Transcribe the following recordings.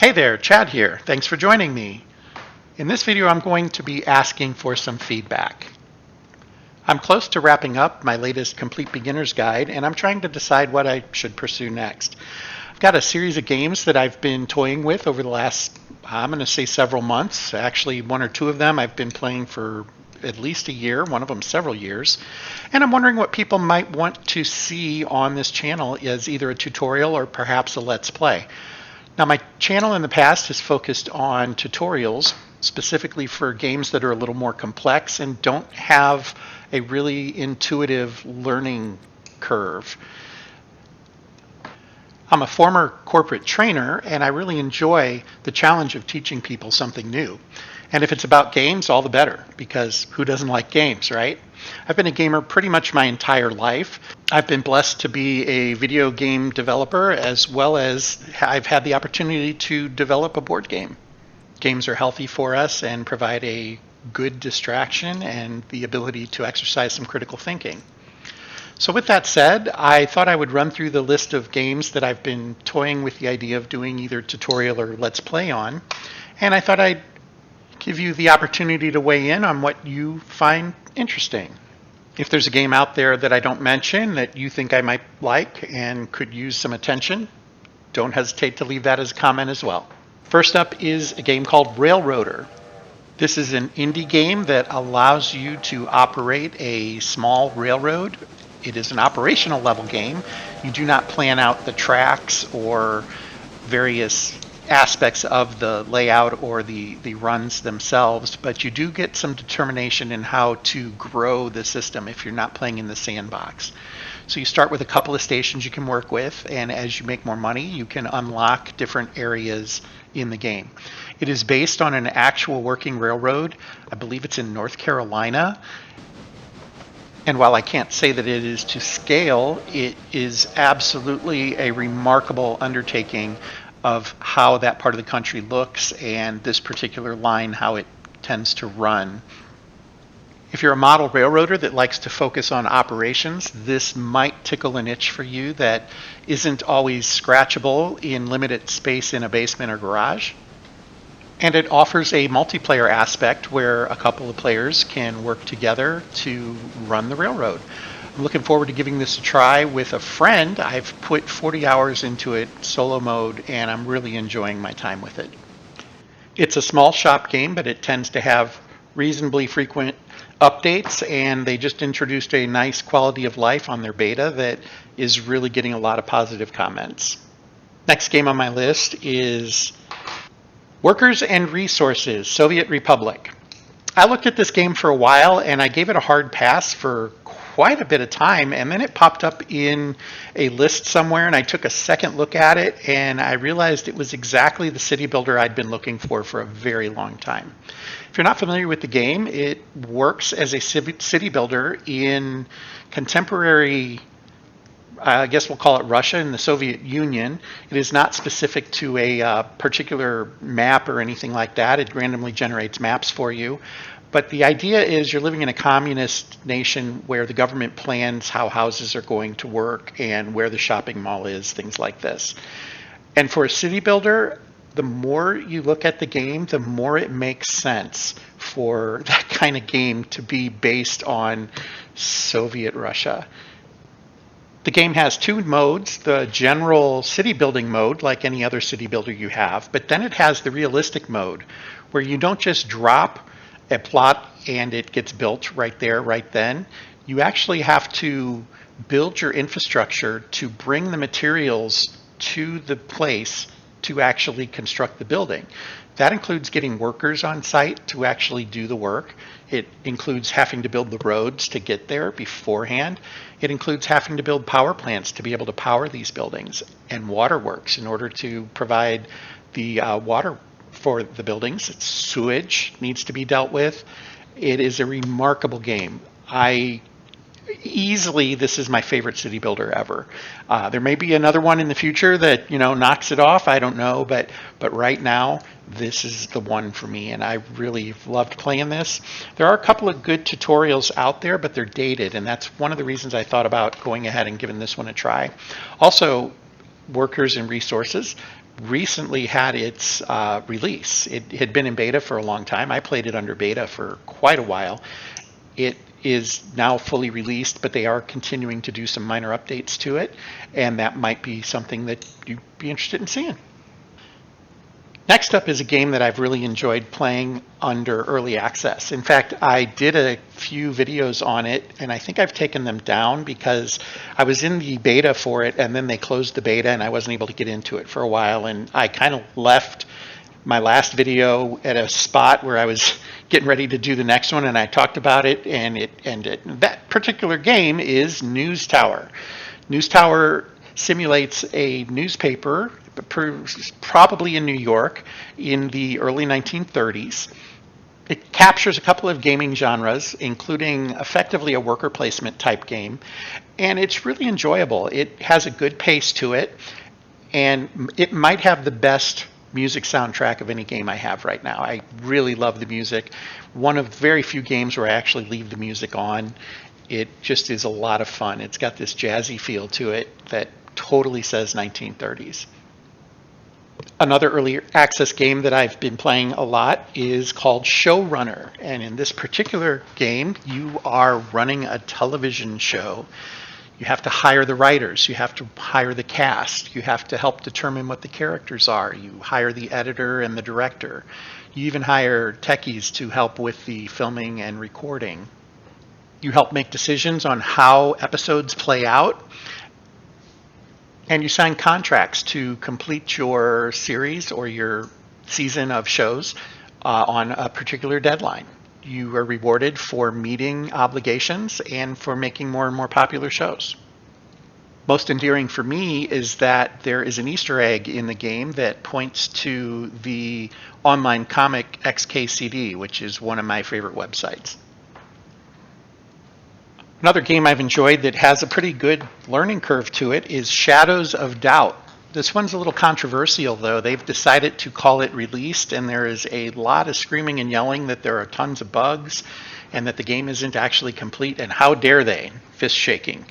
Hey there, Chad here. Thanks for joining me. In this video, I'm going to be asking for some feedback. I'm close to wrapping up my latest Complete Beginner's Guide, and I'm trying to decide what I should pursue next. I've got a series of games that I've been toying with over the last, I'm going to say several months. Actually, one or two of them I've been playing for at least a year, one of them several years. And I'm wondering what people might want to see on this channel as either a tutorial or perhaps a Let's Play. Now, my channel in the past has focused on tutorials, specifically for games that are a little more complex and don't have a really intuitive learning curve. I'm a former corporate trainer, and I really enjoy the challenge of teaching people something new. And if it's about games, all the better, because who doesn't like games, right? I've been a gamer pretty much my entire life. I've been blessed to be a video game developer, as well as I've had the opportunity to develop a board game. Games are healthy for us and provide a good distraction and the ability to exercise some critical thinking. So with that said, I thought I would run through the list of games that I've been toying with the idea of doing either tutorial or Let's Play on, and I thought I'd give you the opportunity to weigh in on what you find interesting. If there's a game out there that I don't mention that you think I might like and could use some attention, don't hesitate to leave that as a comment as well. First up is a game called Railroader. This is an indie game that allows you to operate a small railroad. It is an operational level game. You do not plan out the tracks or various aspects of the layout or the runs themselves, but you do get some determination in how to grow the system if you're not playing in the sandbox. So you start with a couple of stations you can work with, and as you make more money, you can unlock different areas in the game. It is based on an actual working railroad. I believe it's in North Carolina. And while I can't say that it is to scale, it is absolutely a remarkable undertaking of how that part of the country looks and this particular line, how it tends to run. If you're a model railroader that likes to focus on operations, this might tickle an itch for you that isn't always scratchable in limited space in a basement or garage. And it offers a multiplayer aspect where a couple of players can work together to run the railroad. I'm looking forward to giving this a try with a friend. I've put 40 hours into it solo mode, and I'm really enjoying my time with it. It's a small shop game, but it tends to have reasonably frequent updates, and they just introduced a nice quality of life on their beta that is really getting a lot of positive comments. Next game on my list is Workers and Resources, Soviet Republic. I looked at this game for a while, and I gave it a hard pass for quite a bit of time, and then it popped up in a list somewhere, and I took a second look at it, and I realized it was exactly the city builder I'd been looking for a very long time. If you're not familiar with the game, it works as a city builder in contemporary, I guess we'll call it Russia and the Soviet Union. It is not specific to a particular map or anything like that. It randomly generates maps for you. But the idea is you're living in a communist nation where the government plans how houses are going to work and where the shopping mall is, things like this. And for a city builder, the more you look at the game, the more it makes sense for that kind of game to be based on Soviet Russia. The game has two modes, the general city building mode, like any other city builder you have, but then it has the realistic mode, where you don't just drop a plot and it gets built right there, right then. You actually have to build your infrastructure to bring the materials to the place to actually construct the building. That includes getting workers on site to actually do the work. It includes having to build the roads to get there beforehand. It includes having to build power plants to be able to power these buildings, and waterworks in order to provide the water for the buildings. It's sewage needs to be dealt with. It is a remarkable game. Easily, this is my favorite city builder ever. There may be another one in the future that knocks it off. I don't know, but right now, this is the one for me, and I really loved playing this. There are a couple of good tutorials out there, but they're dated, and that's one of the reasons I thought about going ahead and giving this one a try. Also, workers and resources, recently had its release. It had been in beta for a long time. I played it under beta for quite a while. It is now fully released, but they are continuing to do some minor updates to it, and that might be something that you'd be interested in seeing. Next up is a game that I've really enjoyed playing under early access. In fact, I did a few videos on it, and I think I've taken them down because I was in the beta for it, and then they closed the beta, and I wasn't able to get into it for a while, and I kind of left my last video at a spot where I was getting ready to do the next one, and I talked about it, and it ended. That particular game is News Tower. News Tower simulates a newspaper, probably in New York, in the early 1930s. It captures a couple of gaming genres, including effectively a worker placement type game, and it's really enjoyable. It has a good pace to it, and it might have the best music soundtrack of any game I have right now. I really love the music. One of very few games where I actually leave the music on. It just is a lot of fun. It's got this jazzy feel to it that totally says 1930s. Another early access game that I've been playing a lot is called Showrunner. And in this particular game, you are running a television show. You have to hire the writers. You have to hire the cast. You have to help determine what the characters are. You hire the editor and the director. You even hire techies to help with the filming and recording. You help make decisions on how episodes play out. And you sign contracts to complete your series or your season of shows on a particular deadline. You are rewarded for meeting obligations and for making more and more popular shows. Most endearing for me is that there is an Easter egg in the game that points to the online comic XKCD, which is one of my favorite websites. Another game I've enjoyed that has a pretty good learning curve to it is Shadows of Doubt. This one's a little controversial, though. They've decided to call it released, and there is a lot of screaming and yelling that there are tons of bugs and that the game isn't actually complete, and how dare they? Fist shaking.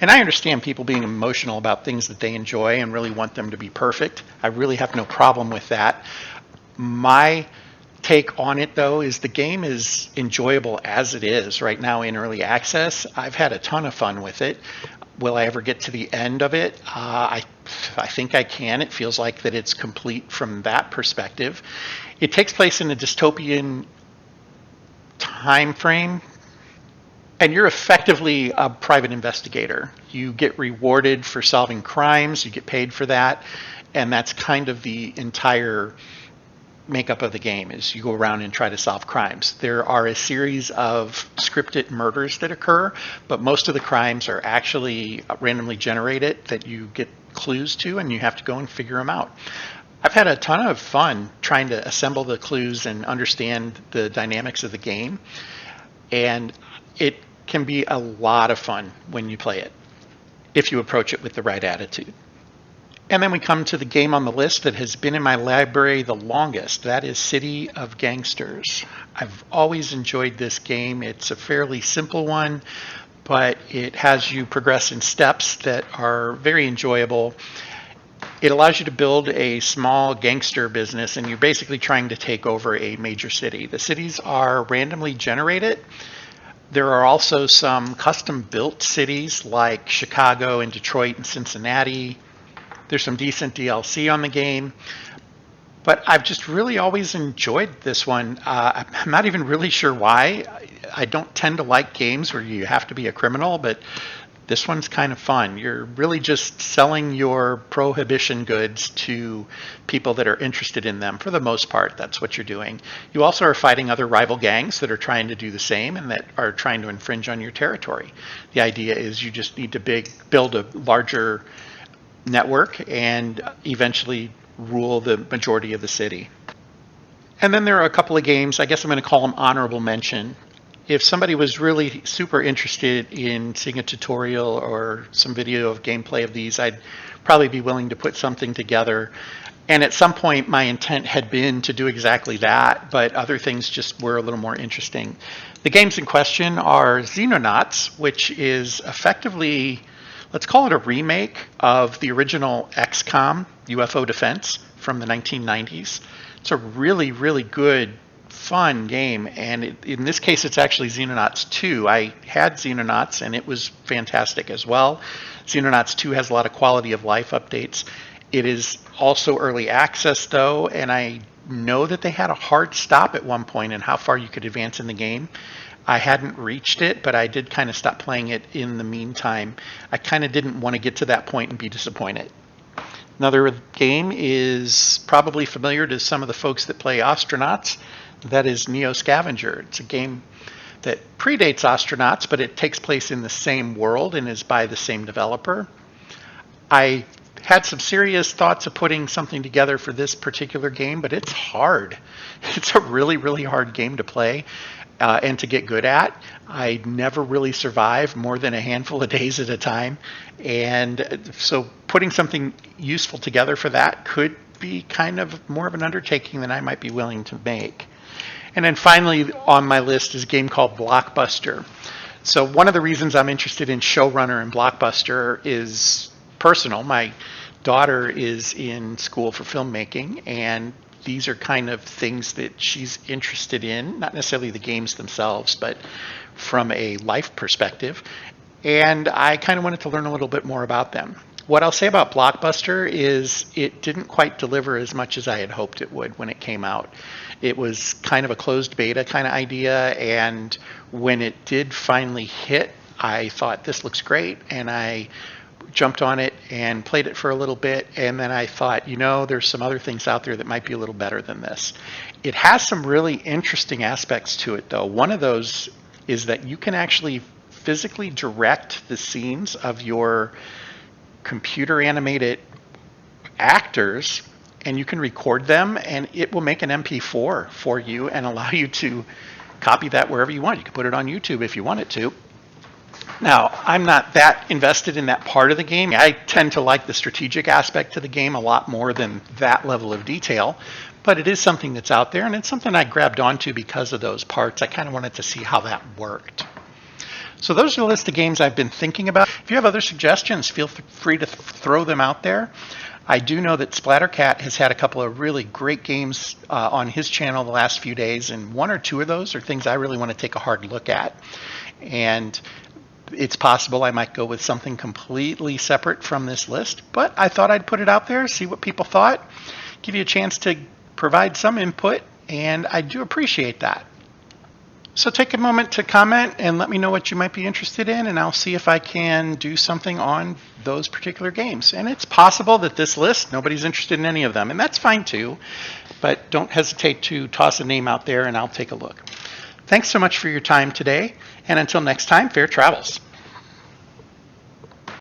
And I understand people being emotional about things that they enjoy and really want them to be perfect. I really have no problem with that. My take on it, though, is the game is enjoyable as it is right now in early access. I've had a ton of fun with it. Will I ever get to the end of it? I think I can. It feels like that it's complete from that perspective. It takes place in a dystopian time frame, and you're effectively a private investigator. You get rewarded for solving crimes. You get paid for that, and that's kind of the entire makeup of the game is you go around and try to solve crimes. There are a series of scripted murders that occur, but most of the crimes are actually randomly generated that you get clues to, and you have to go and figure them out. I've had a ton of fun trying to assemble the clues and understand the dynamics of the game, and it can be a lot of fun when you play it, if you approach it with the right attitude. And then we come to the game on the list that has been in my library the longest. That is City of Gangsters. I've always enjoyed this game. It's a fairly simple one, but it has you progress in steps that are very enjoyable. It allows you to build a small gangster business, and you're basically trying to take over a major city. The cities are randomly generated. There are also some custom-built cities like Chicago and Detroit and Cincinnati. There's some decent DLC on the game, but I've just really always enjoyed this one. I'm not even really sure why. I don't tend to like games where you have to be a criminal, but this one's kind of fun. You're really just selling your prohibition goods to people that are interested in them. For the most part, that's what you're doing. You also are fighting other rival gangs that are trying to do the same and that are trying to infringe on your territory. The idea is you just need to build a larger network and eventually rule the majority of the city. And then there are a couple of games, I guess I'm going to call them honorable mention. If somebody was really super interested in seeing a tutorial or some video of gameplay of these, I'd probably be willing to put something together. And at some point, my intent had been to do exactly that, but other things just were a little more interesting. The games in question are Xenonauts, which is effectively let's call it a remake of the original XCOM UFO Defense from the 1990s. It's a really, really good, fun game, and in this case it's actually Xenonauts 2. I had Xenonauts and it was fantastic as well. Xenonauts 2 has a lot of quality of life updates. It is also early access though, and I know that they had a hard stop at one point in how far you could advance in the game. I hadn't reached it, but I did kind of stop playing it in the meantime. I kind of didn't want to get to that point and be disappointed. Another game is probably familiar to some of the folks that play Astronauts. That is Scavenger. It's a game that predates Astronauts, but it takes place in the same world and is by the same developer. I had some serious thoughts of putting something together for this particular game, but it's hard. It's a really, really hard game to play and to get good at. I never really survive more than a handful of days at a time. And so putting something useful together for that could be kind of more of an undertaking than I might be willing to make. And then finally on my list is a game called Blockbuster. So one of the reasons I'm interested in Showrunner and Blockbuster is personal. My daughter is in school for filmmaking, and these are kind of things that she's interested in, not necessarily the games themselves, but from a life perspective. And I kind of wanted to learn a little bit more about them. What I'll say about Blockbuster is it didn't quite deliver as much as I had hoped it would when it came out. It was kind of a closed beta kind of idea, and when it did finally hit, I thought this looks great, and I jumped on it and played it for a little bit, and then I thought, there's some other things out there that might be a little better than this. It has some really interesting aspects to it, though. One of those is that you can actually physically direct the scenes of your computer animated actors, and you can record them, and it will make an MP4 for you and allow you to copy that wherever you want. You can put it on YouTube if you want it to. Now, I'm not that invested in that part of the game. I tend to like the strategic aspect to the game a lot more than that level of detail, but it is something that's out there, and it's something I grabbed onto because of those parts. I kind of wanted to see how that worked. So those are the list of games I've been thinking about. If you have other suggestions, feel free to throw them out there. I do know that Splattercat has had a couple of really great games on his channel the last few days, and one or two of those are things I really want to take a hard look at. And it's possible I might go with something completely separate from this list, but I thought I'd put it out there, see what people thought, give you a chance to provide some input, and I do appreciate that. So take a moment to comment and let me know what you might be interested in, and I'll see if I can do something on those particular games. And it's possible that this list, nobody's interested in any of them, and that's fine too, but don't hesitate to toss a name out there and I'll take a look. Thanks so much for your time today, and until next time, fair travels.